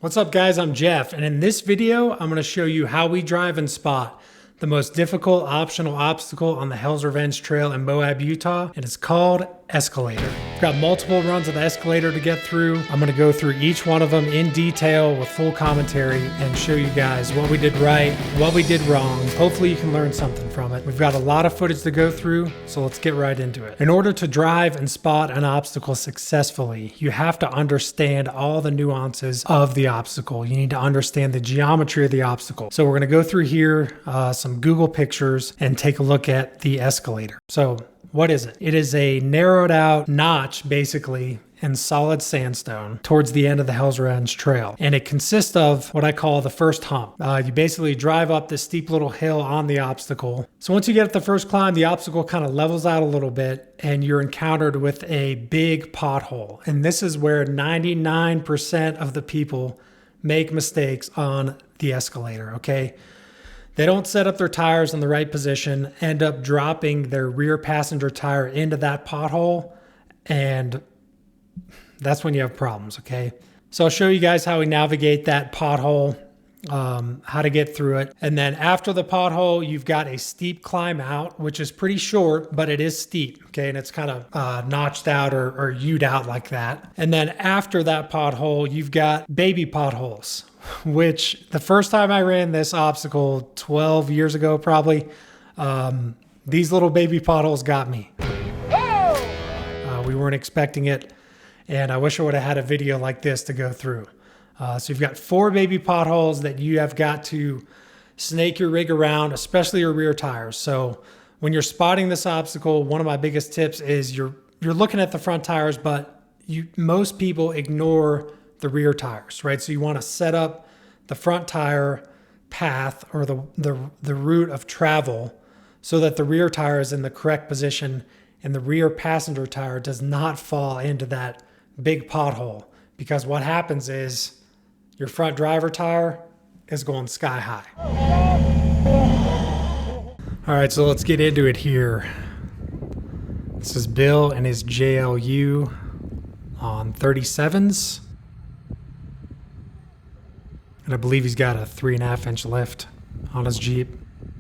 What's up guys, I'm Jeff, and in this video, I'm gonna show you how we drive and spot the most difficult optional obstacle on the Hell's Revenge Trail in Moab, Utah, and it's called Escalator. We've got multiple runs of the Escalator to get through. I'm gonna go through each one of them in detail with full commentary and show you guys what we did right, what we did wrong. Hopefully you can learn something from it. We've got a lot of footage to go through, so let's get right into it. In order to drive and spot an obstacle successfully, you have to understand all the nuances of the obstacle. You need to understand the geometry of the obstacle. So we're gonna go through here, some Google pictures and take a look at the Escalator. So what is it? It is a narrowed out notch, basically, in solid sandstone towards the end of the Hell's Revenge Trail. And it consists of what I call the first hump. You basically drive up this steep little hill on the obstacle. So once you get at the first climb, the obstacle kind of levels out a little bit and you're encountered with a big pothole. And this is where 99% of the people make mistakes on the Escalator, okay? They don't set up their tires in the right position, end up dropping their rear passenger tire into that pothole, and that's when you have problems, okay? So I'll show you guys how we navigate that pothole, how to get through it. And then after the pothole, you've got a steep climb out, which is pretty short, but it is steep, okay? And it's kind of notched out or U'd out like that. And then after that pothole, you've got baby potholes, which the first time I ran this obstacle 12 years ago, probably, these little baby potholes got me. We weren't expecting it. And I wish I would have had a video like this to go through. So you've got 4 baby potholes that you have got to snake your rig around, especially your rear tires. So when you're spotting this obstacle, one of my biggest tips is you're looking at the front tires, but most people ignore the rear tires, right? So you want to set up the front tire path or the route of travel so that the rear tire is in the correct position and the rear passenger tire does not fall into that big pothole. Because what happens is your front driver tire is going sky high. All right, so let's get into it here. This is Bill and his JLU on 37s. And I believe he's got a 3.5-inch lift on his Jeep.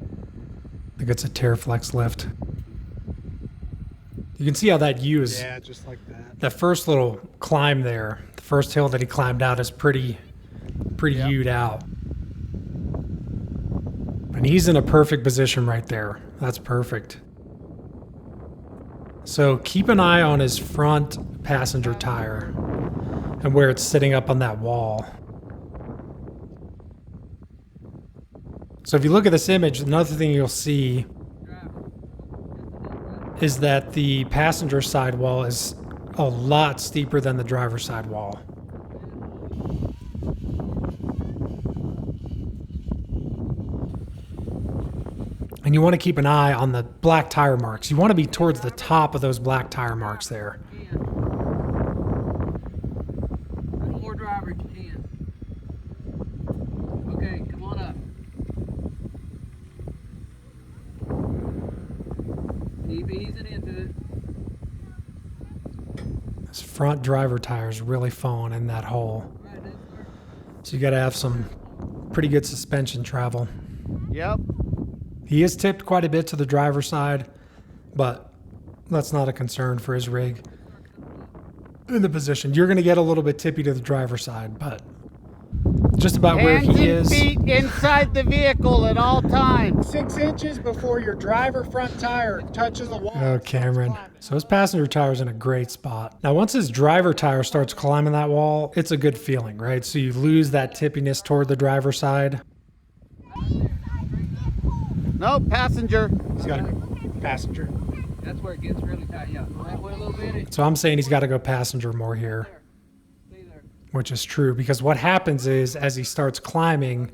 I think it's a Terraflex lift. You can see how that U is. Yeah, just like that. That first little climb there, the first hill that he climbed out is pretty U'd out. And he's in a perfect position right there. That's perfect. So keep an eye on his front passenger tire and where it's sitting up on that wall. So if you look at this image, another thing you'll see is that the passenger side wall is a lot steeper than the driver's side wall. And you want to keep an eye on the black tire marks. You want to be towards the top of those black tire marks there. More driver you can. Okay, come on up. Keep easing into it. This front driver tire is really falling in that hole. So you got to have some pretty good suspension travel. Yep. He is tipped quite a bit to the driver's side, but that's not a concern for his rig. In the position, you're going to get a little bit tippy to the driver's side, but just about where he is. Hands and feet inside the vehicle at all times. 6 inches before your driver front tire touches the wall. Oh, Camron. So his passenger tire is in a great spot. Now, once his driver tire starts climbing that wall, it's a good feeling, right? So you lose that tippiness toward the driver's side. No, passenger. He's got a passenger. That's where it gets really tight. Yeah, go that way a little bit. So I'm saying he's got to go passenger more here, Stay there. which is true because what happens is as he starts climbing,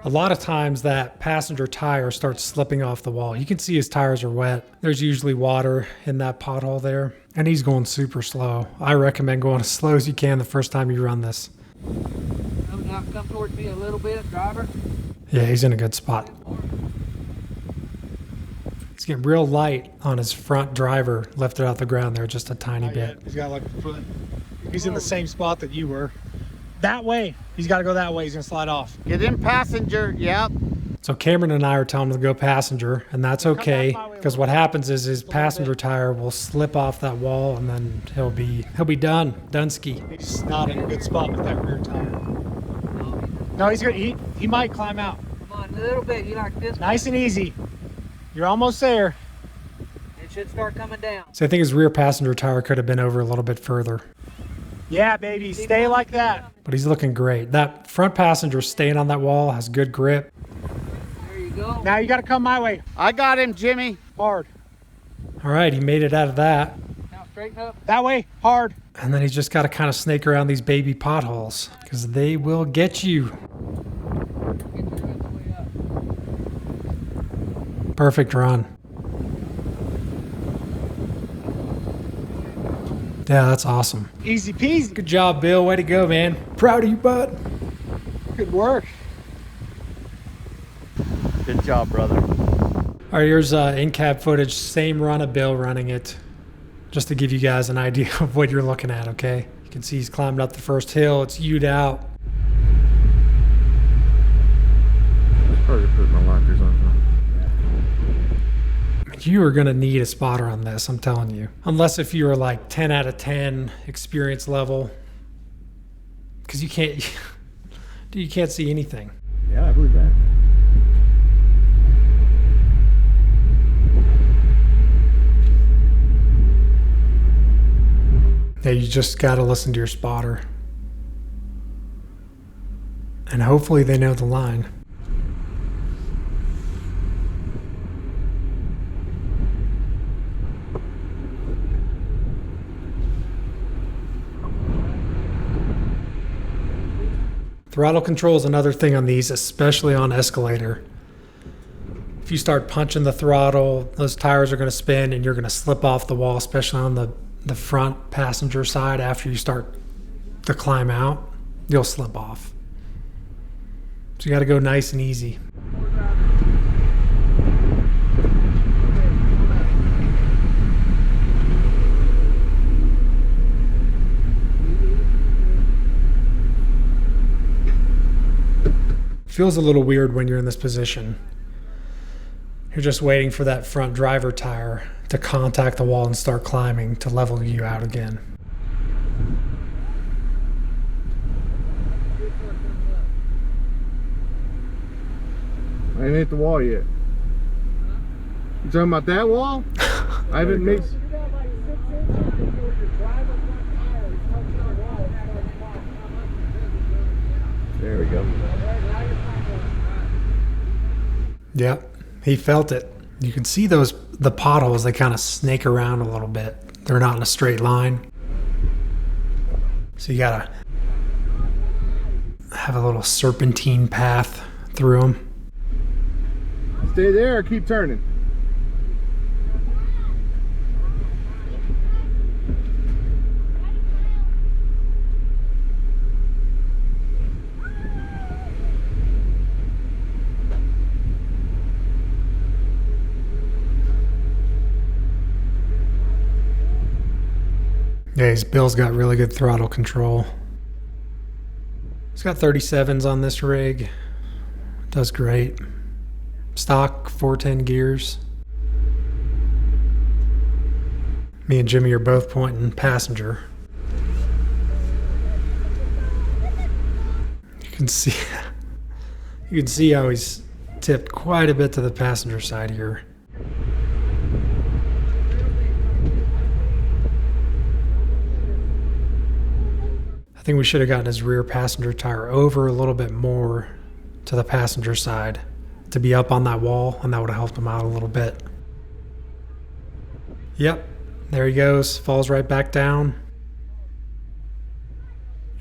a lot of times that passenger tire starts slipping off the wall. You can see his tires are wet. There's usually water in that pothole there, and he's going super slow. I recommend going as slow as you can the first time you run this. Come towards me a little bit, driver. Yeah, he's in a good spot. It's getting real light on his front driver, lifted out the ground there just a tiny bit. He's got like a foot. He's in the same spot that you were. That way. He's got to go that way. He's going to slide off. Get in passenger. Yep. So Cameron and I are telling him to go passenger, and that's okay, my way a because little what happens is his passenger tire will slip off that wall, and then he'll be done. Dunsky. He's not in a good spot with that rear tire. No, he's good. He might climb out. Come on, a little bit. You like this? Nice and easy. You're almost there. It should start coming down. So I think his rear passenger tire could have been over a little bit further. Yeah, baby. Stay like that. But he's looking great. That front passenger staying on that wall has good grip. There you go. Now you got to come my way. I got him, Jimmy. Hard. All right, he made it out of that. Now straighten up. That way. Hard. And then he's just got to kind of snake around these baby potholes, because they will get you. Get the rest of the way up. Perfect run. Yeah, that's awesome. Easy peasy. Good job, Bill. Way to go, man. Proud of you, bud. Good work. Good job, brother. All right, here's in-cab footage. Same run of Bill running it, just to give you guys an idea of what you're looking at, okay? You can see he's climbed up the first hill. It's U'd out. Probably put my lockers on. You are going to need a spotter on this, I'm telling you. Unless if you're like 10 out of 10 experience level, because you can't see anything. Yeah, I believe that. Yeah, you just got to listen to your spotter. And hopefully they know the line. Throttle control is another thing on these, especially on Escalator. If you start punching the throttle, those tires are going to spin and you're going to slip off the wall, especially on the front passenger side. After you start to climb out, you'll slip off. So you got to go nice and easy. Feels a little weird when you're in this position. You're just waiting for that front driver tire to contact the wall and start climbing to level you out again. I ain't hit the wall yet. You talking about that wall? I haven't made. There we go. Yep, he felt it. You can see the potholes, they kind of snake around a little bit. They're not in a straight line. So you gotta have a little serpentine path through them. Stay there or keep turning. Yeah, Bill's got really good throttle control. He's got 37s on this rig. Does great. Stock 410 gears. Me and Jimmy are both pointing passenger. You can see how he's tipped quite a bit to the passenger side here. I think we should have gotten his rear passenger tire over a little bit more to the passenger side to be up on that wall, and that would have helped him out a little bit. Yep, there he goes, falls right back down.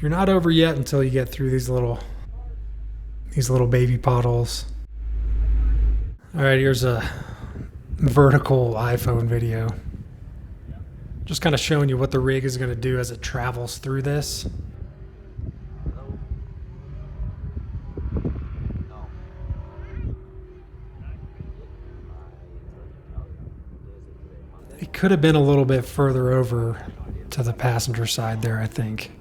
You're not over yet until you get through these little baby potholes. All right, here's a vertical iPhone video. Just kind of showing you what the rig is going to do as it travels through this. It could have been a little bit further over to the passenger side there, I think.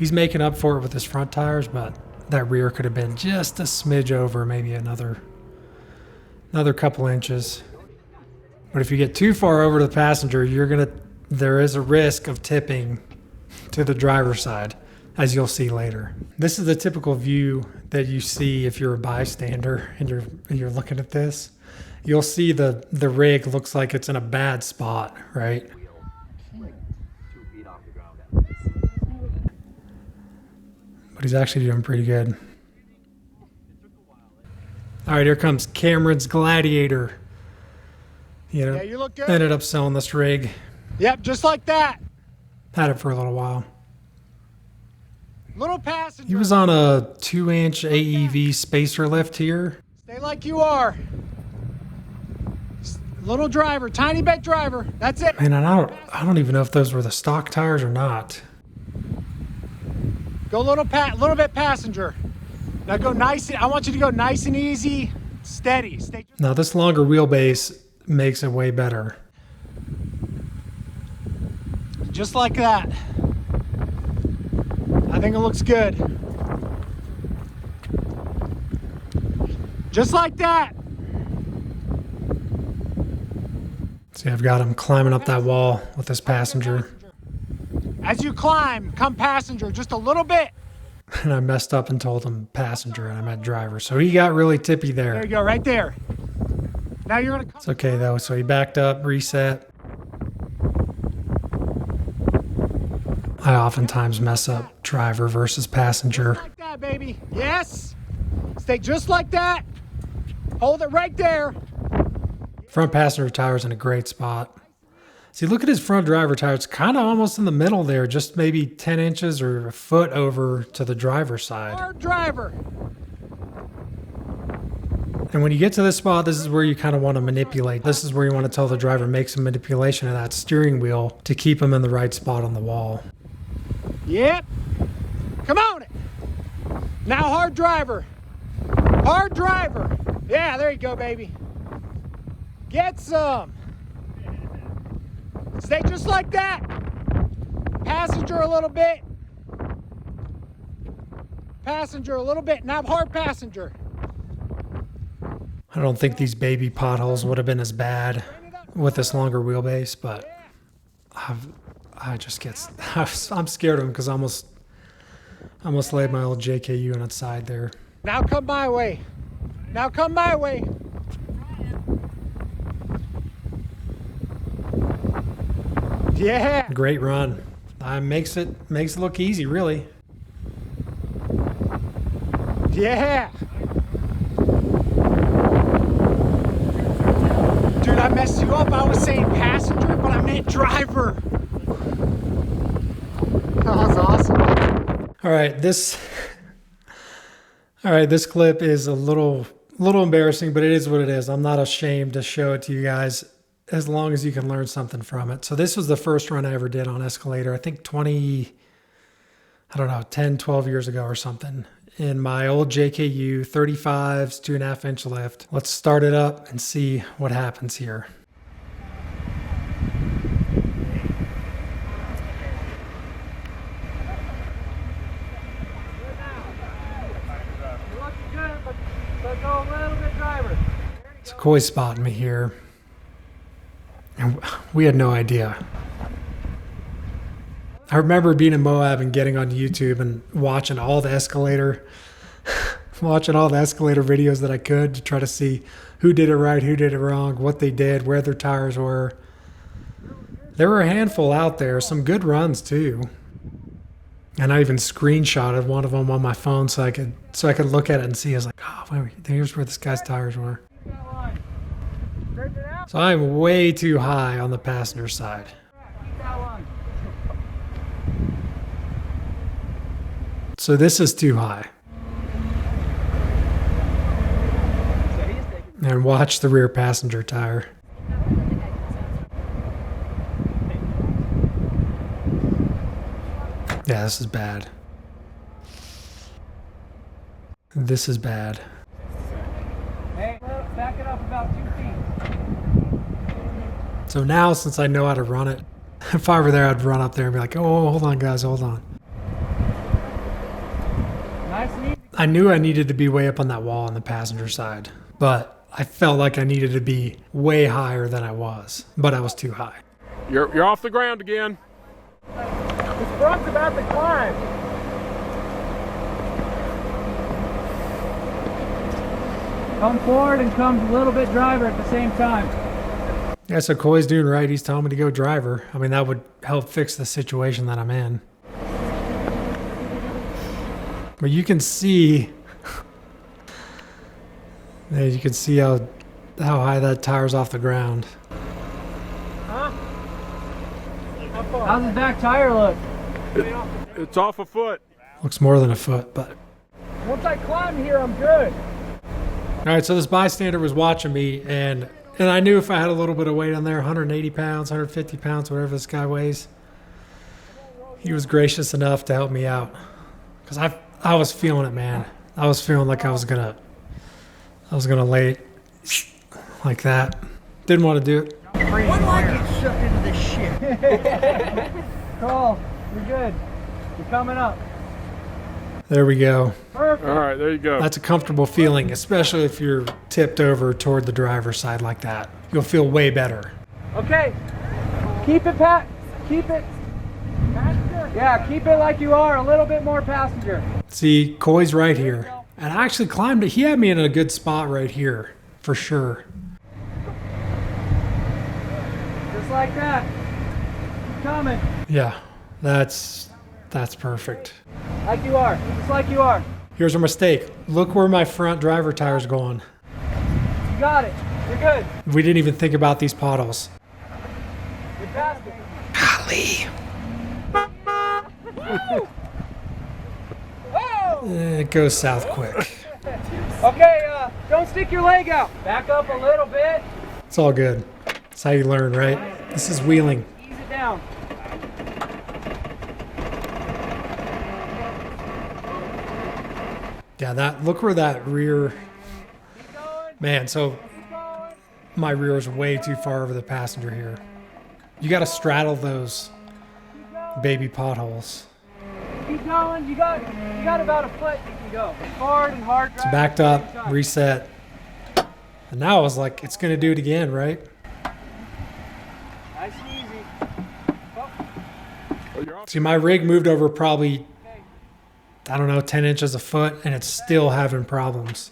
He's making up for it with his front tires, but that rear could have been just a smidge over, maybe another couple inches. But if you get too far over to the passenger, there is a risk of tipping to the driver's side, as you'll see later. This is the typical view that you see if you're a bystander and you're looking at this. You'll see the rig looks like it's in a bad spot, right? But he's actually doing pretty good. All right, here comes Cameron's Gladiator. Yeah, you look good. Ended up selling this rig. Yep, just like that. Had it for a little while. Little passenger. He was on a 2-inch AEV spacer lift here. Stay like you are. Little driver, tiny bit driver. That's it. Man, I don't even know if those were the stock tires or not. Go little bit passenger. Now go nice. I want you to go nice and easy, steady. Stay. Now this longer wheelbase makes it way better. Just like that. I think it looks good. Just like that. See, I've got him climbing up that wall with this passenger. As you climb, come passenger, just a little bit. And I messed up and told him passenger and I meant driver. So he got really tippy there. There you go, right there. Now you're gonna. It's okay though. So he backed up, reset. I oftentimes mess up driver versus passenger. Like that, baby. Yes. Stay just like that. Hold it right there. Front passenger tire's in a great spot. See, look at his front driver tire. It's kind of almost in the middle there, just maybe 10 inches or a foot over to the driver's side. Hard driver. And when you get to this spot, this is where you kind of want to manipulate. This is where you want to tell the driver, make some manipulation of that steering wheel to keep him in the right spot on the wall. Yep. Come on. Now hard driver. Hard driver. Yeah, there you go, baby. Get some. Stay just like that. Passenger a little bit. Passenger a little bit. Now hard passenger. I don't think these baby potholes would have been as bad with this longer wheelbase, but I'm scared of them because I almost laid my old JKU on its side there. Now come my way. Now come my way. Yeah. Great run. Makes it look easy, really. Yeah. Dude, I messed you up. I was saying passenger, but I meant driver. That was awesome. All right, this clip is a little embarrassing, but it is what it is. I'm not ashamed to show it to you guys as long as you can learn something from it. So this was the first run I ever did on Escalator. I think 10, 12 years ago or something. In my old JKU 35s, 2.5-inch lift. Let's start it up and see what happens here. So Coy's spotting me here. And we had no idea. I remember being in Moab and getting on YouTube and watching all the Escalator videos that I could to try to see who did it right, who did it wrong, what they did, where their tires were. There were a handful out there, some good runs too. And I even screenshotted one of them on my phone so I could look at it and see. I was like, oh, wait, here's where this guy's tires were. So I'm way too high on the passenger side. So this is too high. And watch the rear passenger tire. Yeah, this is bad. This is bad. Hey, back it up about 2 feet. So now, since I know how to run it, if I were there, I'd run up there and be like, oh, hold on, guys, hold on. Nice and easy. I knew I needed to be way up on that wall on the passenger side, but I felt like I needed to be way higher than I was, but I was too high. You're off the ground again. This front's about to climb. Come forward and come a little bit driver at the same time. Yeah, so Coy's doing right. He's telling me to go driver. I mean, that would help fix the situation that I'm in. But you can see, you can see how high that tire's off the ground. Huh? How's the back tire look? It's off a foot. Looks more than a foot, but. Once I climb here, I'm good. All right, so this bystander was watching me, and I knew if I had a little bit of weight on there, 180 pounds, 150 pounds, whatever this guy weighs, he was gracious enough to help me out. Because I was feeling it, man. I was feeling like I was gonna lay it like that. Didn't want to do it. When do I get sucked into this shit? Cool. You're good. You're coming up. There we go. Perfect. All right, there you go. That's a comfortable feeling, especially if you're tipped over toward the driver's side like that. You'll feel way better. Okay. Keep it, Pat. Keep it. Passenger. Yeah, keep it like you are. A little bit more passenger. See, Coy's right here. And I actually climbed it. He had me in a good spot right here, for sure. Just like that. Keep coming. Yeah, that's perfect. Like you are. Just like you are. Here's a mistake. Look where my front driver tire's going. You got it. You're good. We didn't even think about these potholes. You're past it. Golly. It goes south quick. Okay, don't stick your leg out. Back up a little bit. It's all good. That's how you learn, right? This is wheeling. Ease it down. Yeah, look where that rear, Keep going. man, so Keep going. my rear is way too far over the passenger here. You got to straddle those baby potholes. Keep going. You got about a foot you can go. Hard and hard. It's backed up, reset. And now I was like, it's going to do it again, right? Nice and easy. Well, you're off. See, my rig moved over probably, I don't know, 10 inches a foot, and it's still having problems.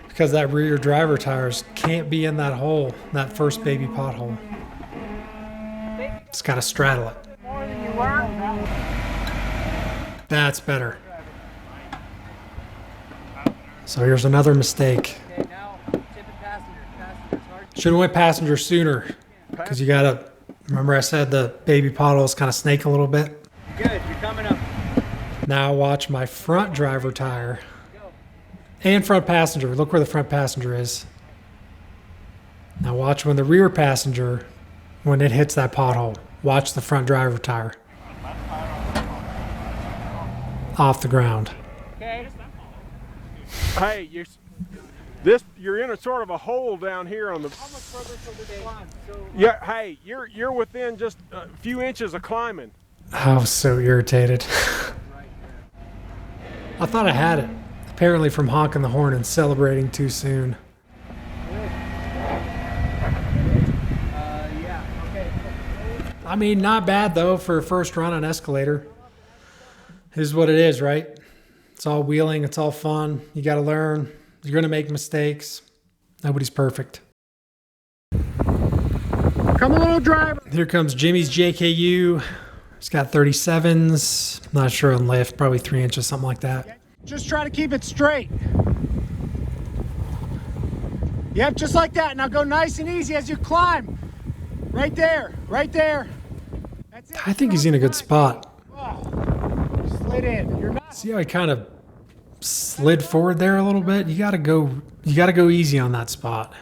Because that rear driver tires can't be in that hole, that first baby pothole. It's got to straddle it. More than you learned. That's better. So here's another mistake. Okay, now tip it passenger. Passenger's hard. Should have went passenger sooner. Because you got to, remember I said the baby potholes kind of snake a little bit? Good. You're coming up. Now watch my front driver tire and front passenger. Look where the front passenger is. Now watch when the rear passenger, when it hits that pothole, watch the front driver tire. Off the ground. Okay. Hey, you're in a sort of a hole down here on the. How much further till this climb? So, Yeah. Hey, you're within just a few inches of climbing. I was so irritated. I thought I had it. Apparently from honking the horn and celebrating too soon. yeah. Okay. I mean, not bad though for a first run on Escalator. Is what it is, right? It's all wheeling. It's all fun. You got to learn. You're going to make mistakes. Nobody's perfect. Come on, little driver. Here comes Jimmy's JKU. He's got 37s. Not sure on lift. Probably 3 inches, something like that. Just try to keep it straight. Yep, just like that. Now go nice and easy as you climb. Right there. Right there. That's it. I think he's in a good spot. Slid in. You're not. See how he kind of slid forward there a little bit? You gotta go easy on that spot.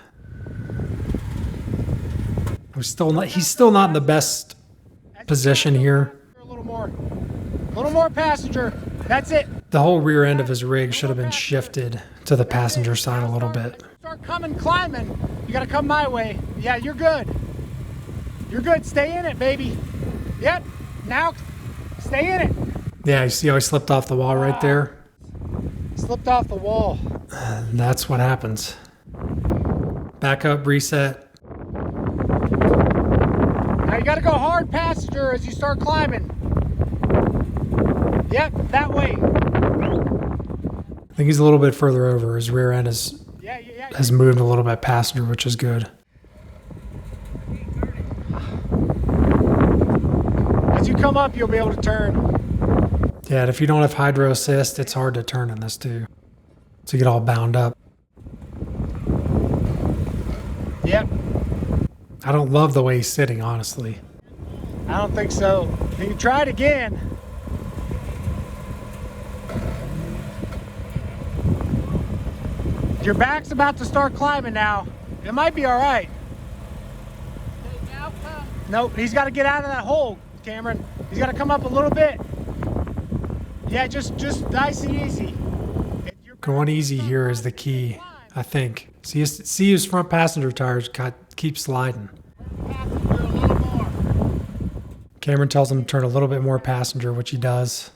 He's still not in the best position here. A little more passenger. That's it. The whole rear end of his rig should have been shifted to the passenger side a little bit. Start coming climbing. You gotta come my way. Yeah, you're good. You're good. Stay in it, baby. Yep. Now, stay in it. Yeah, you see how he slipped off the wall right there? Slipped off the wall. And that's what happens. Back up, reset. Now you gotta go hard passenger as you start climbing. Yep, that way. I think he's a little bit further over. His rear end has moved a little bit passenger, which is good. As you come up, you'll be able to turn. Yeah, and if you don't have hydro assist, it's hard to turn in this too. So you get all bound up. Yep. I don't love the way he's sitting, honestly. I don't think so. You can try it again. Your back's about to start climbing now. It might be all right. Nope, he's got to get out of that hole, Cameron. He's got to come up a little bit. Yeah, just nice and easy. Going easy here is the key, I think. See his front passenger tires keep sliding. Cameron tells him to turn a little bit more passenger, which he does.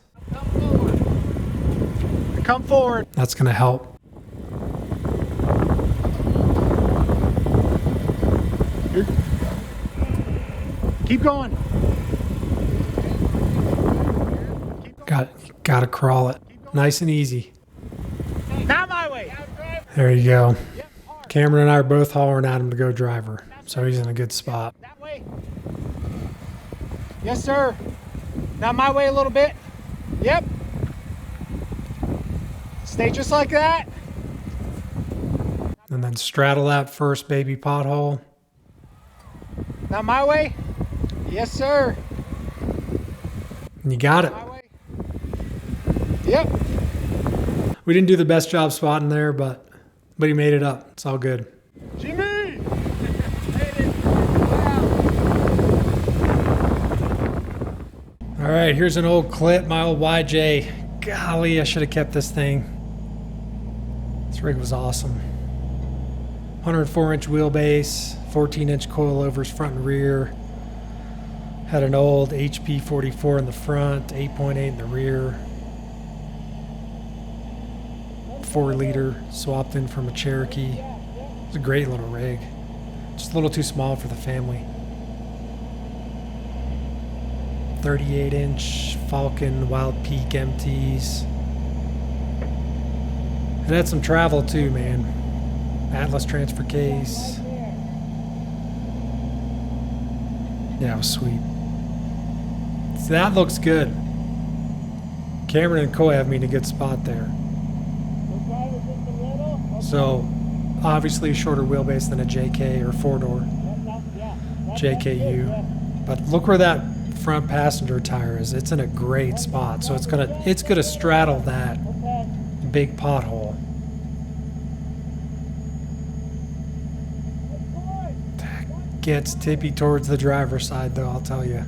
Come forward. That's going to help. Keep going. Got to crawl it. Nice and easy. Not my way. There you go. Cameron and I are both hollering at him to go driver, so he's in a good spot. That way. Yes, sir. Now my way a little bit. Yep. Stay just like that. And then straddle that first baby pothole. Now my way. Yes, sir. And you got it. My way. Yep. We didn't do the best job spotting there, but he made it up. It's all good. Jimmy! All right, here's an old clip, my old YJ. Golly, I should have kept this thing. This rig was awesome. 104-inch wheelbase, 14-inch coilovers front and rear. Had an old HP 44 in the front, 8.8 in the rear. 4-liter swapped in from a Cherokee. It's a great little rig. Just a little too small for the family. 38-inch Falcon Wild Peak MTs. It had some travel too, man. Atlas transfer case. Yeah, it was sweet. So that looks good. Cameron and Coy have me in a good spot there. So, obviously a shorter wheelbase than a JK or 4-door JKU. But look where that front passenger tire is. It's in a great spot. So it's gonna straddle that big pothole. Gets tippy towards the driver's side though, I'll tell you.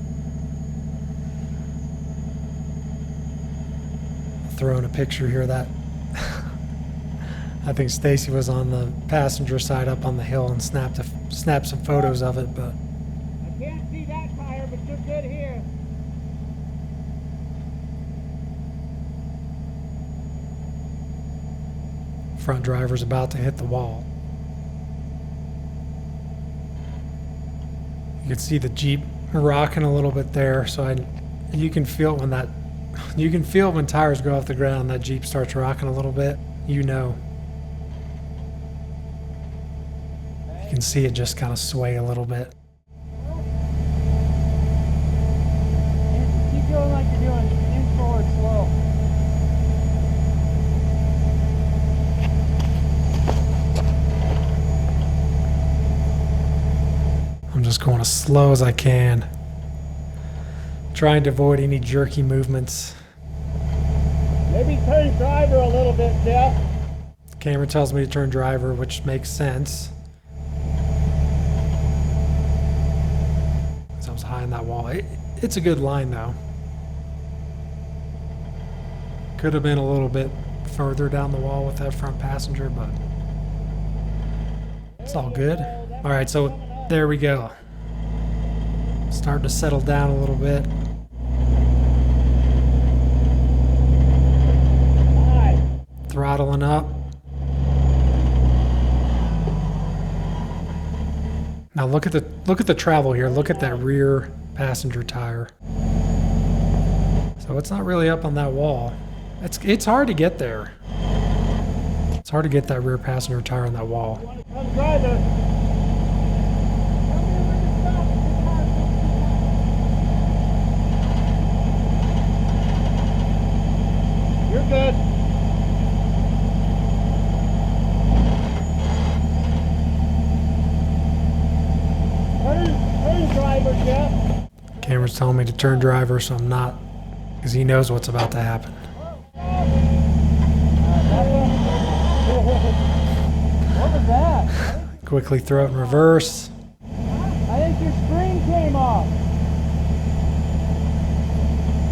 I'll throw in a picture here of that. I think Stacy was on the passenger side up on the hill and snapped some photos of it, but I can't see that tire, but you're good here. front driver's about to hit the wall. You can see the Jeep rocking a little bit there, so you can feel it when tires go off the ground, that Jeep starts rocking a little bit, you know. You can see it just kind of sway a little bit. Keep going like you're doing, inch forward slow. I'm just going as slow as I can, trying to avoid any jerky movements. Maybe turn driver a little bit, Jeff. The camera tells me to turn driver, which makes sense. So I was high in that wall. It's a good line though. Could have been a little bit further down the wall with that front passenger, but it's all good. All right, so there we go. Starting to settle down a little bit. throttling up. Now look at the travel here. Look at that rear passenger tire. So it's not really up on that wall. It's hard to get there. It's hard to get that rear passenger tire on that wall. Come driver. You're good. Turn driver, Jeff. Cameron's telling me to turn driver, so I'm not, because he knows what's about to happen. What was that? Quickly throw it in reverse. I think your screen came off.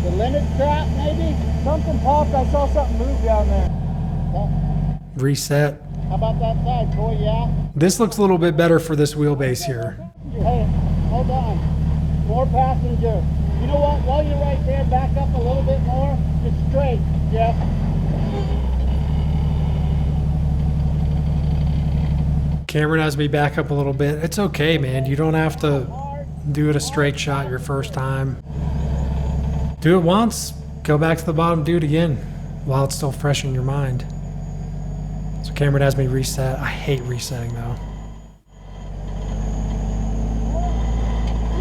The limit strap, maybe? Something popped. I saw something move down there. Reset. How about that side, boy? Yeah? This looks a little bit better for this wheelbase here. Hey, hold on. More passenger. You know what? While you're right there, back up a little bit more. Just straight, Jeff. Cameron has me back up a little bit. It's okay, man. You don't have to do it a straight shot your first time. Do it once, go back to the bottom, do it again while it's still fresh in your mind. So Cameron has me reset. I hate resetting though.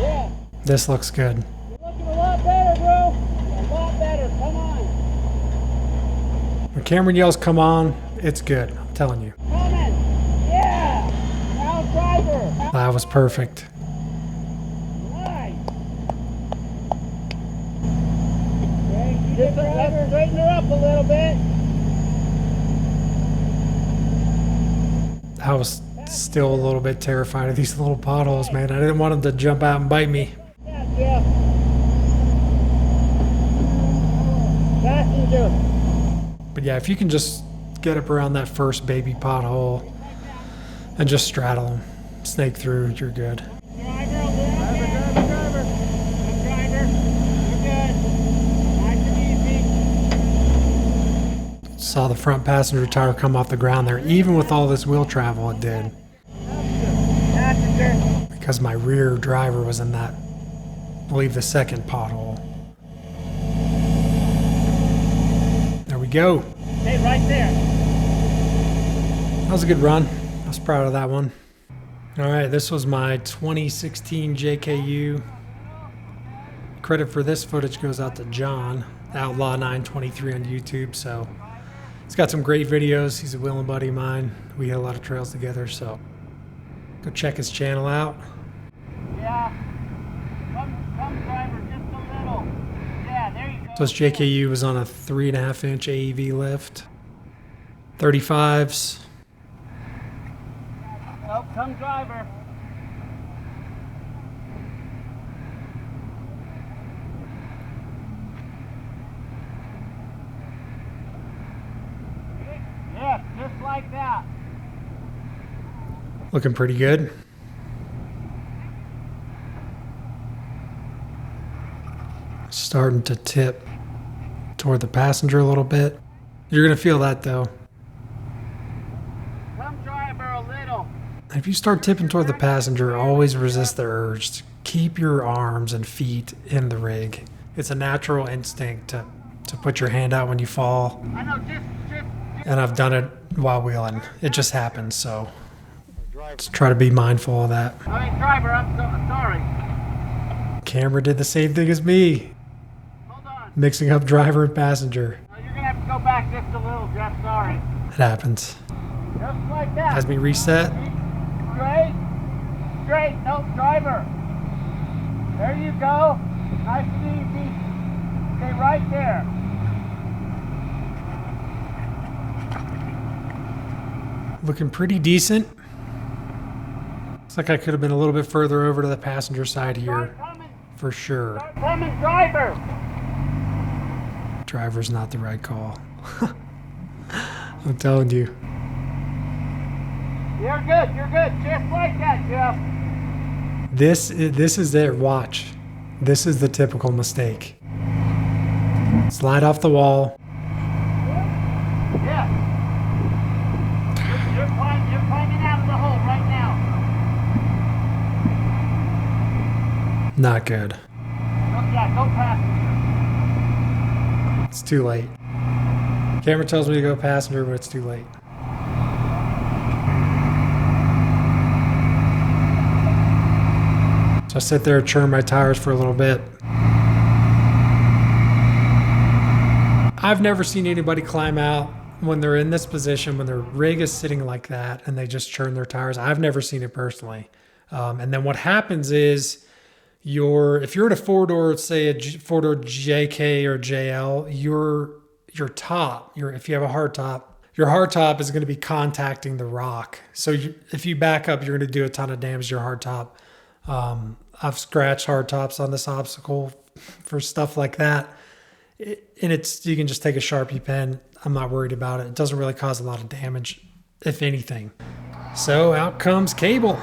Yeah. This looks good. You're looking a lot better, bro. A lot better. Come on. When Cameron yells, come on, it's good. I'm telling you. Coming. Yeah. Now driver. That was perfect. Nice. Let's straighten her up a little bit. I was still a little bit terrified of these little potholes, man. I didn't want them to jump out and bite me. Yeah, Jeff. Passenger. But yeah, if you can just get up around that first baby pothole and just straddle them, snake through, you're good. Driver. Good driver. You're good. Nice and easy. Saw the front passenger tire come off the ground there. Even with all this wheel travel, it did. Passenger. Because my rear driver was in that, I believe, the second pothole. There we go. Stay right there. That was a good run. I was proud of that one. All right, this was my 2016 JKU. Credit for this footage goes out to John, Outlaw923 on YouTube. So he's got some great videos. He's a wheeling buddy of mine. We hit a lot of trails together, so go check his channel out. Yeah. Come driver, just a little. Yeah, there you go. So this JKU was on a 3.5-inch AEV lift, 35s. Oh, come driver. Yeah, just like that. Looking pretty good. Starting to tip toward the passenger a little bit. You're gonna feel that though. Come driver a little. If you start tipping toward the passenger, always resist the urge to keep your arms and feet in the rig. It's a natural instinct to put your hand out when you fall. I know, just. And I've done it while wheeling. It just happens, so just try to be mindful of that. I mean, driver, I'm sorry. Cameron did the same thing as me, Hold on. mixing up driver and passenger. No, you're gonna have to go back just a little, Jeff. Sorry. It happens. Just like that. Has me reset. Straight. No, driver. There you go. Nice and easy. Stay right there. Looking pretty decent. Looks like I could have been a little bit further over to the passenger side here, for sure. Start coming, driver. Driver's not the right call. I'm telling you. You're good. Just like that, Jeff. This is it. Watch. This is the typical mistake. Slide off the wall. Yeah. Not good. Yeah, go passenger. It's too late. Camera tells me to go passenger, but it's too late. So I sit there and churn my tires for a little bit. I've never seen anybody climb out when they're in this position, when their rig is sitting like that and they just churn their tires. I've never seen it personally. And then what happens is if you're in a four-door, say a four-door JK or JL, your top, if you have a hard top, your hard top is going to be contacting the rock. So if you back up, you're going to do a ton of damage to your hard top. I've scratched hard tops on this obstacle for stuff like that. And you can just take a Sharpie pen. I'm not worried about it. It doesn't really cause a lot of damage, if anything. So out comes Cable.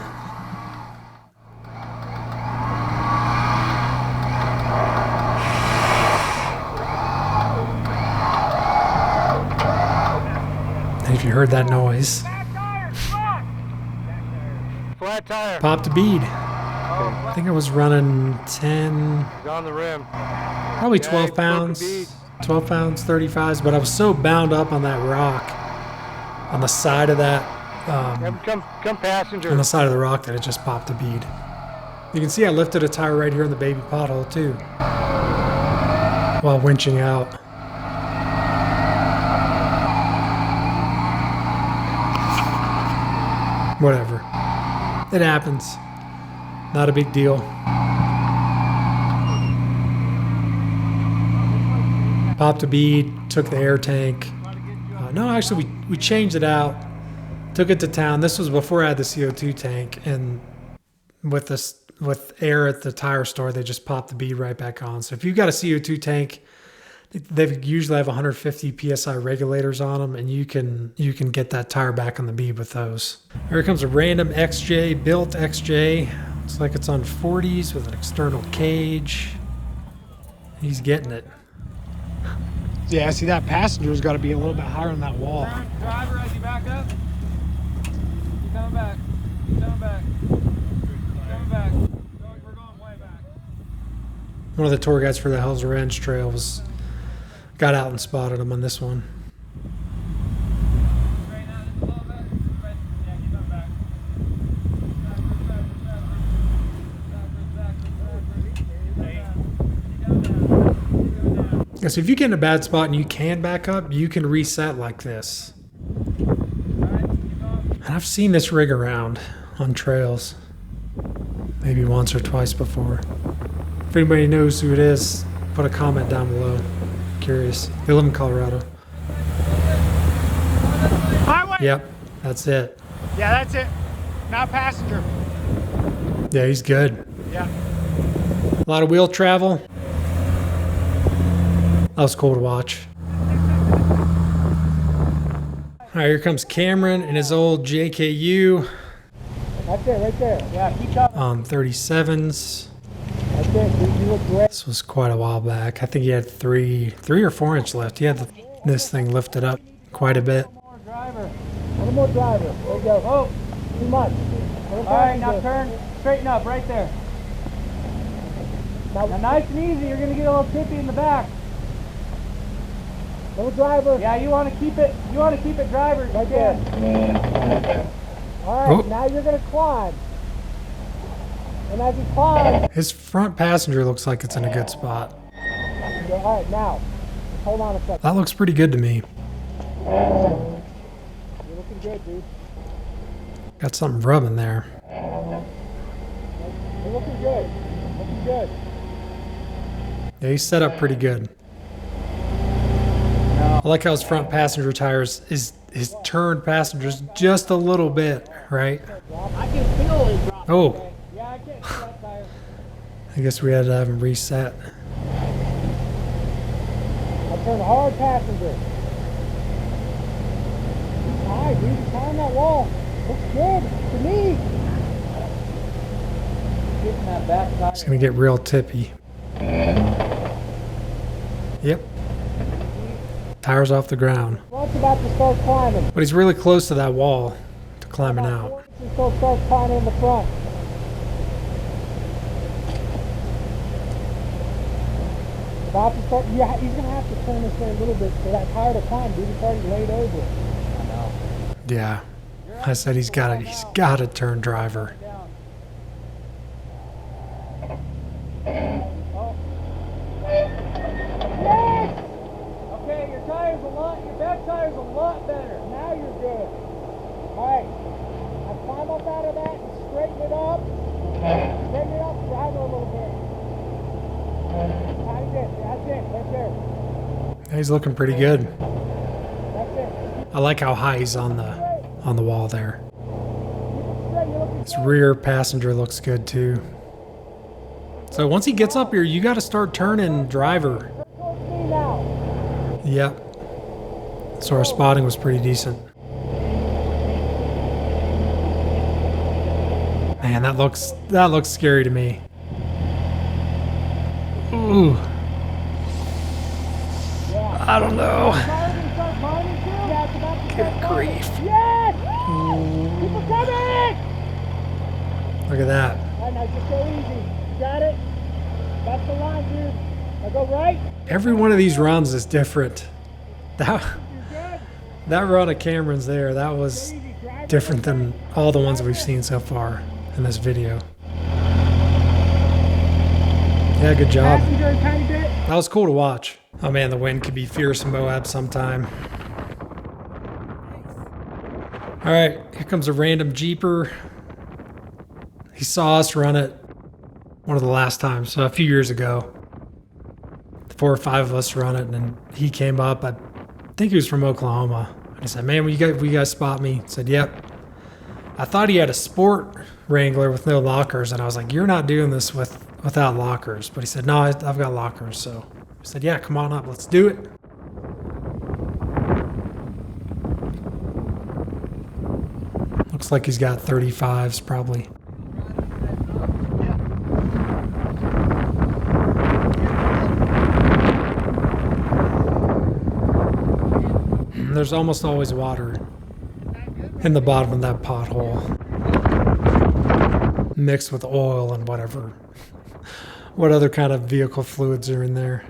And if you heard that noise, Flat tire. popped a bead. I think I was running 10, He's on the rim. probably 12 pounds, 12 pounds, 35s, but I was so bound up on that rock, on the side of that, Come passenger. on the side of the rock that it just popped a bead. You can see I lifted a tire right here in the baby pothole too, while winching out. Whatever. It happens. Not a big deal. Popped a bead, took the air tank. No, actually, we changed it out. Took it to town. This was before I had the CO2 tank, and with air at the tire store, they just popped the bead right back on. So if you've got a CO2 tank, they usually have 150 psi regulators on them, and you can get that tire back on the bead with those. Here comes a random XJ, built XJ. Looks like it's on 40s with an external cage. He's getting it. Yeah, see, that passenger's got to be a little bit higher on that wall. Driver, as you back up. Keep coming back. Keep coming back. Keep coming back. We're going way back. One of the tour guides for the Hell's Revenge Trail got out and spotted him on this one. Straighten out just a little bit. Yeah, keep coming back. So if you get in a bad spot and you can back up, you can reset like this. And I've seen this rig around on trails, maybe once or twice before. If anybody knows who it is, put a comment down below. Curious. They live in Colorado. Highway. Yep, that's it. Yeah, that's it. Now passenger. Yeah, he's good. Yeah. A lot of wheel travel. That was cool to watch. All right, here comes Camron and his old JKU That's it, right there. Yeah, keep up. 37s. That's it, dude. You look great. This was quite a while back. I think he had three or 4 inch lift. He had this thing lifted up quite a bit. One more driver. One more driver. There you go. Oh, too much. All right, now turn. Straighten up right there. Now nice and easy. You're going to get a little tippy in the back. Little driver. Yeah, you want to keep it. You want to keep it driver. Right there. All right, Oh. now you're going to climb. And as you climb, His front passenger looks like it's in a good spot. all right, now hold on a second. That looks pretty good to me. You're looking good, dude. Got something rubbing there. You're looking good. Looking good. Yeah, he's set up pretty good. I like how his front passenger tires is his turned passengers just a little bit, right? I can feel it drop. Oh, Yeah, I can't see that tire. I guess we had to have him reset. I turn hard passenger. High, dude. You're climbing that wall. Looks good to me. Getting that back tire. It's gonna get real tippy. Yep. Tires off the ground. Front's about to start climbing. But he's really close to that wall to climbing out. So start climbing in the front. About to start, yeah, he's gonna have to turn this way a little bit for that tire to climb, dude. It's already laid over it. I know. Yeah. I said he's got to turn driver. Oh. Yes! Okay, your back tire's a lot better. Now you're good. Alright. Now climb up out of that and straighten it up. Straighten it up, drive it a little bit. That's it, right there. He's looking pretty good. That's it. I like how high he's on the wall there. His rear passenger looks good too. So once he gets up here, you got to start turning driver. Yep. So our spotting was pretty decent. Man, that looks scary to me. Ooh. I don't know. Good grief. Yes! Keep it coming! Look at that. All right, now just go easy. You got it? That's the line, dude. Now go right. Every one of these runs is different. That run of Camron's there, that was different than all the ones we've seen so far in this video. Yeah, good job. That was cool to watch. Oh man, the wind could be fierce in Moab sometime. All right, here comes a random Jeeper. He saw us run it one of the last times, so a few years ago. 4 or 5 of us run it, and then he came up. I think he was from Oklahoma. And he said, "Man, will you guys spot me?" I said, "Yep." I thought he had a sport Wrangler with no lockers, and I was like, "You're not doing this without lockers." But he said, "No, I've got lockers." So I said, "Yeah, come on up, let's do it." Looks like he's got 35s probably. There's almost always water in the bottom of that pothole, mixed with oil and whatever. What other kind of vehicle fluids are in there?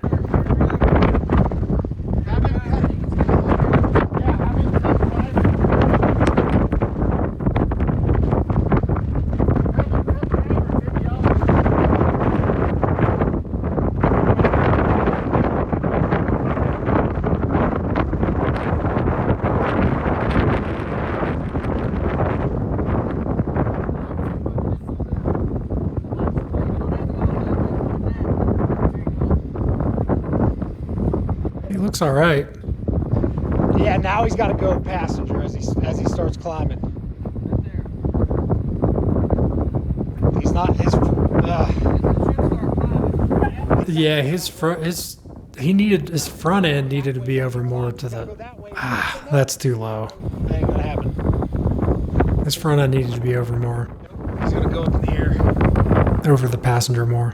Looks all right. Yeah, now he's got to go passenger as he starts climbing. He's not his. Yeah, his front end needed to be over more to the. That's too low. That ain't gonna happen. His front end needed to be over more. He's gonna go into the air. Over the passenger more.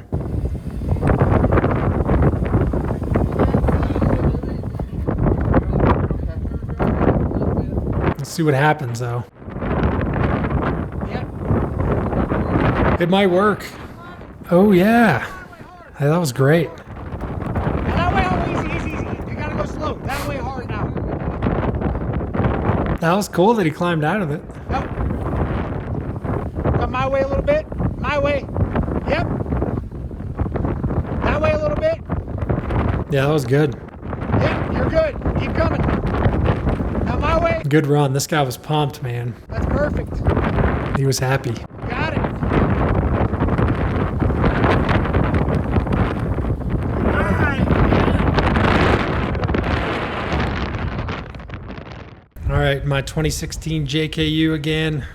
See what happens though. Yep. It might work. Oh yeah. Hey, that was great. That way, easy. You gotta go slow. That way hard now. That was cool that he climbed out of it. Yep. Come my way a little bit. My way. Yep. That way a little bit. Yeah, that was good. Yep, you're good. Keep coming. Now my way. Good run. This guy was pumped, man. That's perfect. He was happy. Got it. All right, my 2016 JKU again.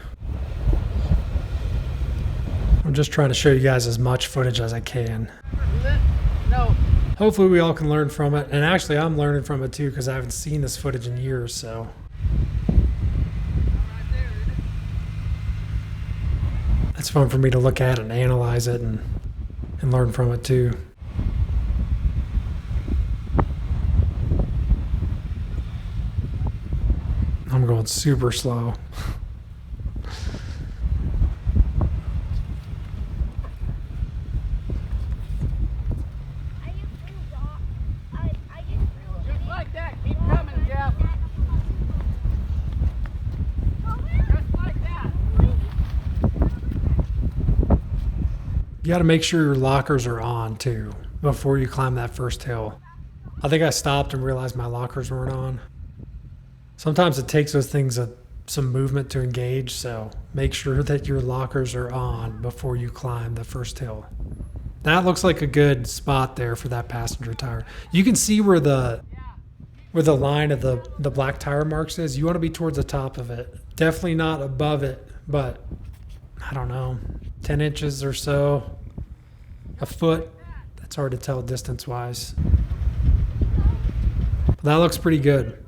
I'm just trying to show you guys as much footage as I can. No. Hopefully we all can learn from it. And actually I'm learning from it too because I haven't seen this footage in years, so. It's fun for me to look at and analyze it and learn from it too. I'm going super slow. You got to make sure your lockers are on too before you climb that first hill. I think I stopped and realized my lockers weren't on. Sometimes it takes those things some movement to engage, so make sure that your lockers are on before you climb the first hill. That looks like a good spot there for that passenger tire. You can see where the line of the black tire marks is. You want to be towards the top of it. Definitely not above it, but I don't know, 10 inches or so, a foot. That's hard to tell distance-wise. That looks pretty good.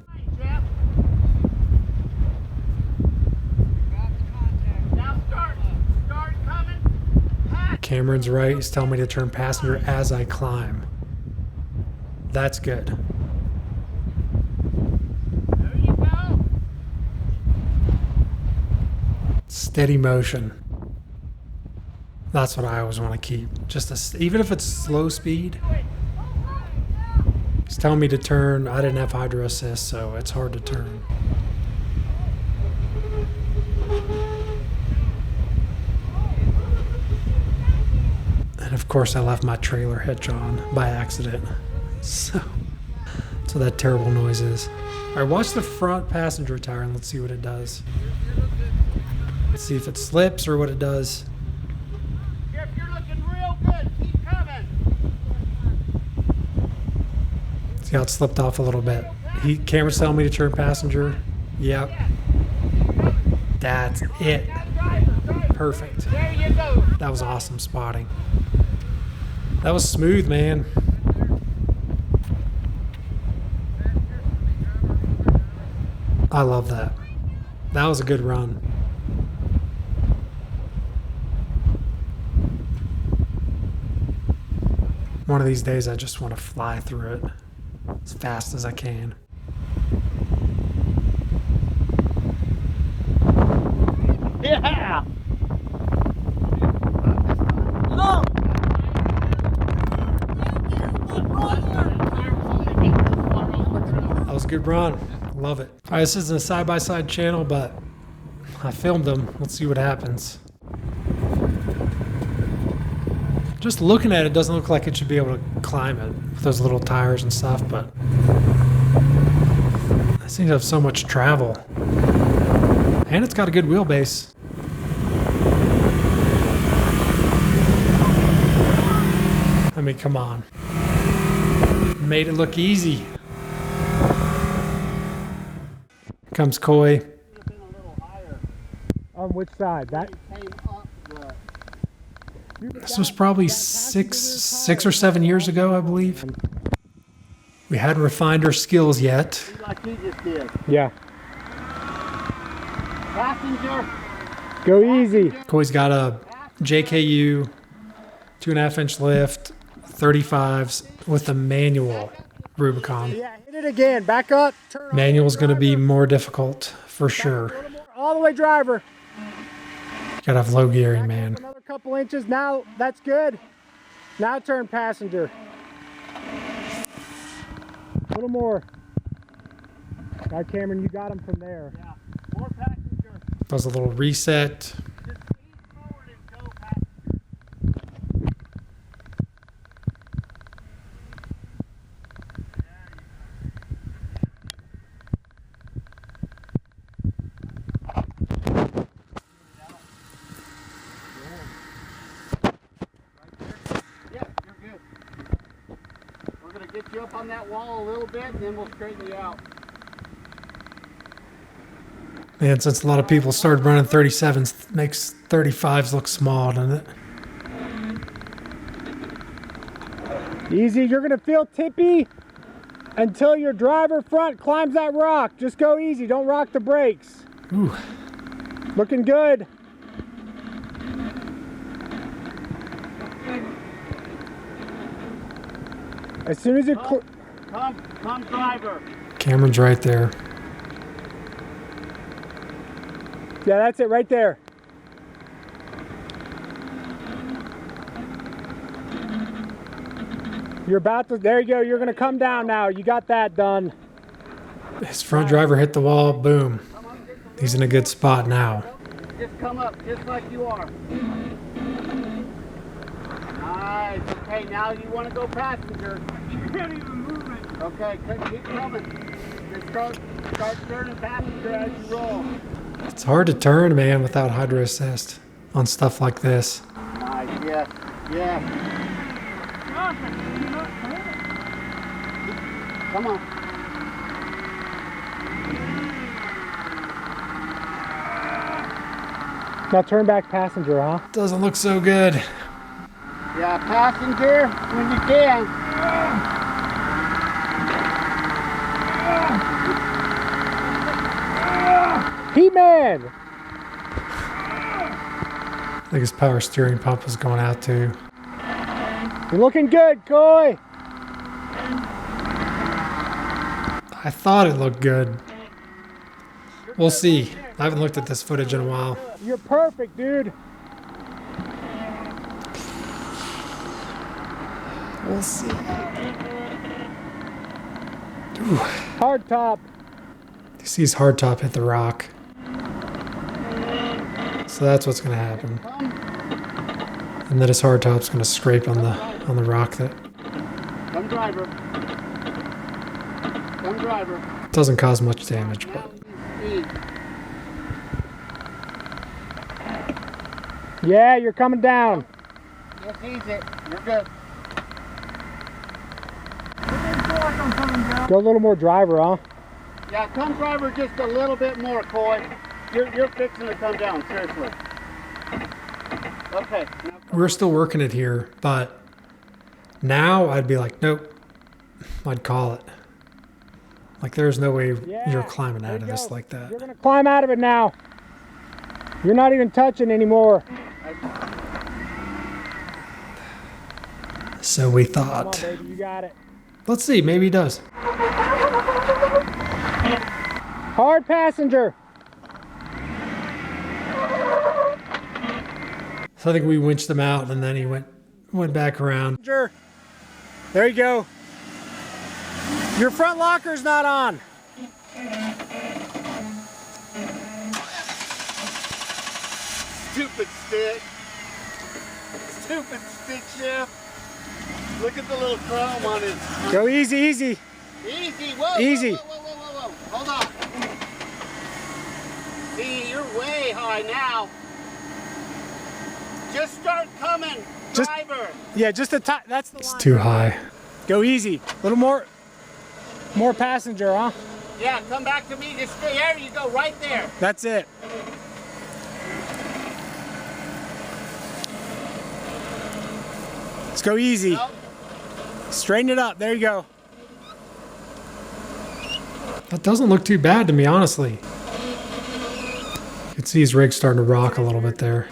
Cameron's right. He's telling me to turn passenger as I climb. That's good. There you go. Steady motion. That's what I always want to keep. Even if it's slow speed. He's telling me to turn. I didn't have hydro assist, so it's hard to turn. And of course I left my trailer hitch on by accident. So that's what that terrible noise is. All right, watch the front passenger tire and let's see what it does. Let's see if it slips or what it does. Jeff, you're looking real good. Keep coming. See how it slipped off a little bit. Cameron's telling me to turn passenger. Yep. That's it. Perfect. There you go. That was awesome spotting. That was smooth, man. I love that. That was a good run. One of these days I just want to fly through it as fast as I can. Yeah. No. That was a good run. Love it. All right, this isn't a side-by-side channel, but I filmed them. Let's see what happens. Just looking at it doesn't look like it should be able to climb it with those little tires and stuff, but it seems to have so much travel. And it's got a good wheelbase. I mean, come on. Made it look easy. Here comes Coy. On which side? That. This was probably six or 7 years ago, I believe. We hadn't refined our skills yet. Like you just did. Yeah. Passenger. Go easy. Coy's got a JKU, 2.5-inch lift, 35s with a manual Rubicon. Yeah, hit it again. Back up. Turn on. Manual's going to be more difficult for sure. All the way driver. Gotta have low gearing, man. Another couple inches. Now that's good. Now turn passenger. A little more. All right, Cameron, you got him from there. Yeah. More passenger. Does a little reset. Just squeeze forward and go passenger. Get you up on that wall a little bit and then we'll straighten you out. Man, since a lot of people started running 37s, it makes 35s look small, doesn't it? Easy, you're gonna feel tippy until your driver front climbs that rock. Just go easy, don't rock the brakes. Ooh. Looking good. As soon as it come driver. Cameron's right there. Yeah, that's it right there. You're about to, there you go, you're gonna come down now. You got that done. His front driver hit the wall, boom. He's in a good spot now. Just come up, just like you are. Okay, now you want to go passenger. You can't even move it. Okay, keep coming. Just start turning passenger as you roll. It's hard to turn, man, without hydro assist on stuff like this. Nice, yes, yes. Come on. Now turn back passenger, huh? Doesn't look so good. Yeah, passenger when you can. He-Man! I think his power steering pump is going out too. You're looking good, Coy! I thought it looked good. We'll see. I haven't looked at this footage in a while. You're perfect, dude. We'll see. Ooh. Hard top. He sees hardtop hit the rock. So that's what's gonna happen. And then his hardtop's gonna scrape on the rock that Come driver. Come driver. doesn't cause much damage, but Yeah, you're coming down. Just ease it. You're good. Go a little more driver, huh? Yeah, come driver just a little bit more, Coy. You're fixing to come down, seriously. Okay. Now we're still working it here, but now I'd be like, nope. I'd call it. Like there's no way you're climbing out of this like that. You're gonna climb out of it now. You're not even touching anymore. So we Come on, thought. baby, you got it. Let's see, maybe he does. Hard passenger. So I think we winched him out and then he went back around. There you go. Your front locker's not on. Stupid stick. Stupid stick shift. Look at the little chrome on his. Go easy, easy. Easy. Whoa. Easy. Whoa. Hold on. See, you're way high now. Just start coming, driver. Yeah, just the top. That's the It's line. too high. Go easy. A little more passenger, huh? Yeah, come back to me. Just stay. There you go, right there. That's it. Let's go easy. Nope. Straighten it up. There you go. That doesn't look too bad to me, honestly. You can see his rig starting to rock a little bit there.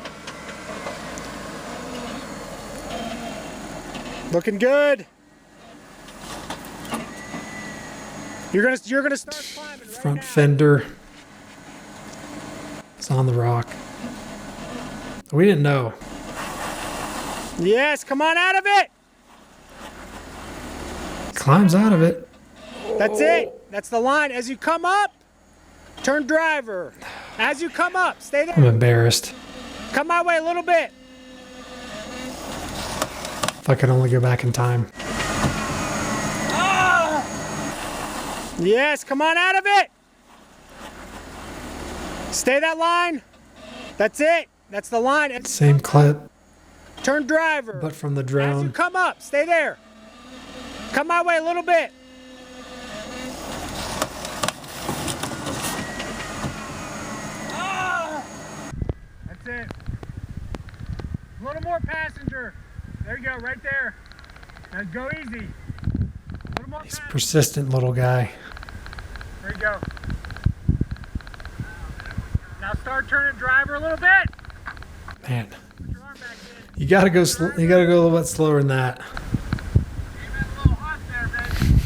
Looking good. You're gonna start climbing right Front now. fender. It's on the rock. We didn't know. Yes, come on out of it. Climbs out of it. That's it. That's the line. As you come up, turn driver. As you come up, stay I'm there. embarrassed. Come my way a little bit. If I could only go back in time. Yes, come on out of it. Stay that line. That's it. That's the line. Same clip, Turn driver. but from the As you drone. come up, stay there. Come my way a little bit. That's it. A little more passenger. There you go, right there. Now go easy. A little more He's a passenger. persistent little guy. There you go. Now start turning driver a little bit. Man, Put your arm back in. you gotta go. You gotta go a little bit slower than that. Aim it a little hot there, baby.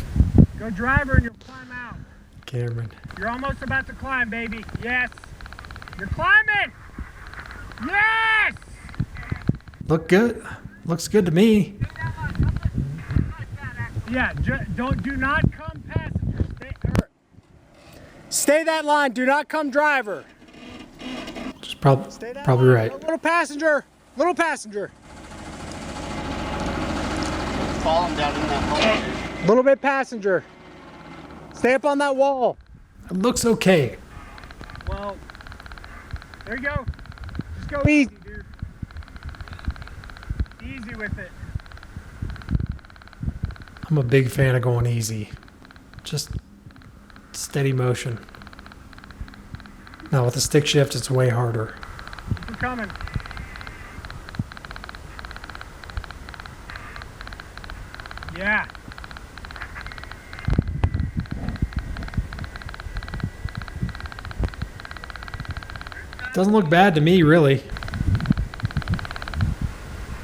Go driver and you'll climb out. Cameron. You're almost about to climb, baby. Yes. You're climbing. Yes. Look good. Looks good to me. Yeah. Do not come passenger. Stay that line. Do not come driver. Just Stay that probably line. right. A little passenger. Little passenger. falling down in that hole. A little bit passenger. Stay up on that wall. It looks okay. Well, there you go. Just go easy, dude. Easy with it. I'm a big fan of going easy. Just steady motion. Now with the stick shift, it's way harder. Keep it coming. Yeah. Doesn't look bad to me, really.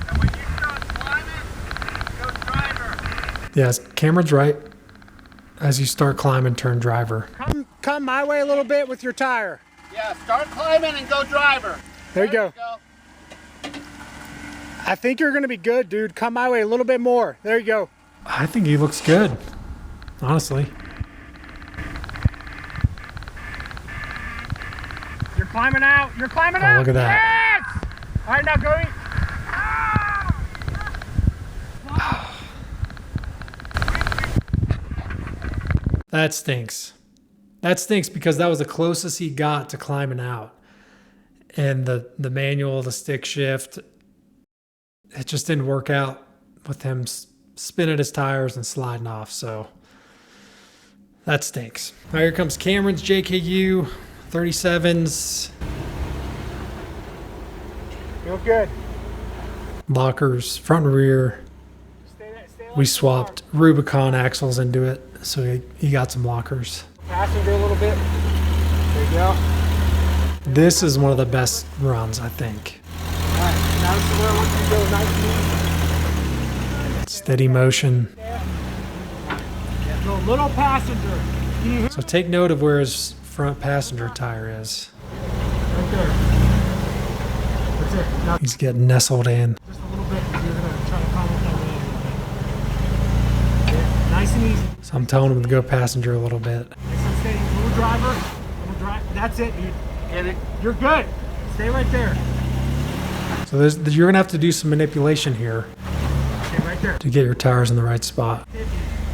And when you start climbing, go driver. Yes, Cameron's right. As you start climbing, turn driver. Come my way a little bit with your tire. Yeah, start climbing and go driver. There you go. I think you're gonna be good, dude. Come my way a little bit more. There you go. I think he looks good, honestly. You're climbing out. You're climbing Oh, out. look at that. Yes! All right, now go eat. That stinks. That stinks because that was the closest he got to climbing out. And the manual, the stick shift, it just didn't work out with him spinning his tires and sliding off. So that stinks. All right, here comes Cameron's JKU 37s. Feel good. Lockers, front and rear. Stay like We you swapped Rubicon axles into it, so he got some lockers. are. Passenger a little bit. There you go. This is one of the best runs, I think. All right, now this is where I want you to go nice and easy. Steady motion. Go little passenger. So take note of where his front passenger tire is. Right there. That's it. Now He's getting nestled in. just a little bit. You're gonna try to climb up that wall a little bit. Yeah, nice and easy. So I'm telling him to go passenger a little bit. Nice and steady. Little driver. Little drive. That's it, dude. Get it? You're good. Stay right there. So you're going to have to do some manipulation here Stay right there. to get your tires in the right spot.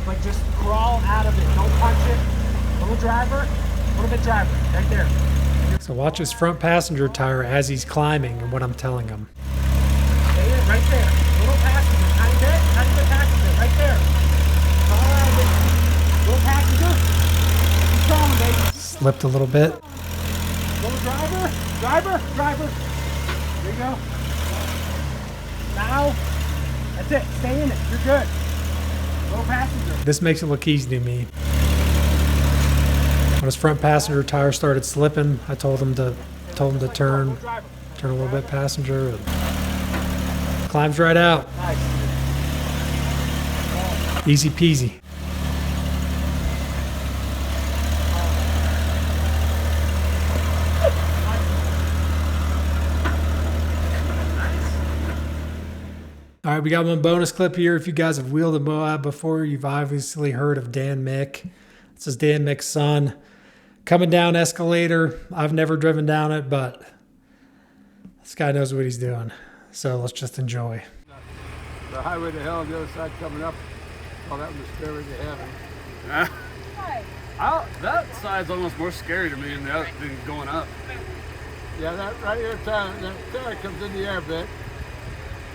But just crawl out of it. Don't punch it. Little driver. Little bit driver. Right there. So watch his front passenger tire as he's climbing and what I'm telling him. Stay in right there. Little passenger. Tiny bit passenger. Right there. Crawl out of it. Little passenger. Keep crawling, baby. Slipped a little bit. Little driver. Driver. There you go. Now, that's it. Stay in it. You're good. Little passenger. This makes it look easy to me. When his front passenger tire started slipping, I told him to turn a little bit passenger. And climbs right out. Nice. Easy peasy. All right, we got one bonus clip here. If you guys have wheeled a Moab before, you've obviously heard of Dan Mick. This is Dan Mick's son. Coming down Escalator. I've never driven down it, but this guy knows what he's doing. So let's just enjoy. The highway to hell on the other side coming up. Oh, that was the stairway to heaven. That side's almost more scary to me than the other thing going up. Yeah, that right here, that tire comes in the air a bit.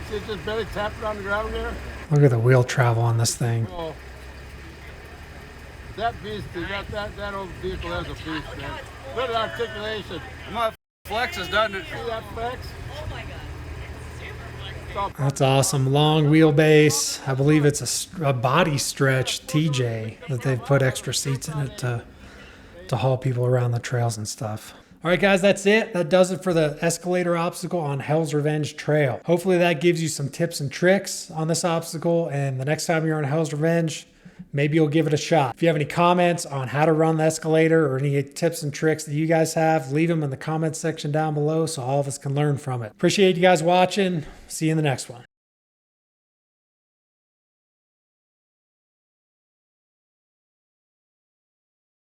See it just barely tapping on the ground there? Look at the wheel travel on this thing. Oh. That beast, that old vehicle has a beast, man. Look at articulation. My flexes, doesn't it? See that flex? That's awesome. Long wheelbase. I believe it's a body stretch TJ that they've put extra seats in it to haul people around the trails and stuff. All right, guys, that's it. That does it for the Escalator obstacle on Hell's Revenge Trail. Hopefully that gives you some tips and tricks on this obstacle, and the next time you're on Hell's Revenge, maybe you'll give it a shot. If you have any comments on how to run the Escalator or any tips and tricks that you guys have, leave them in the comments section down below so all of us can learn from it. Appreciate you guys watching. See you in the next one.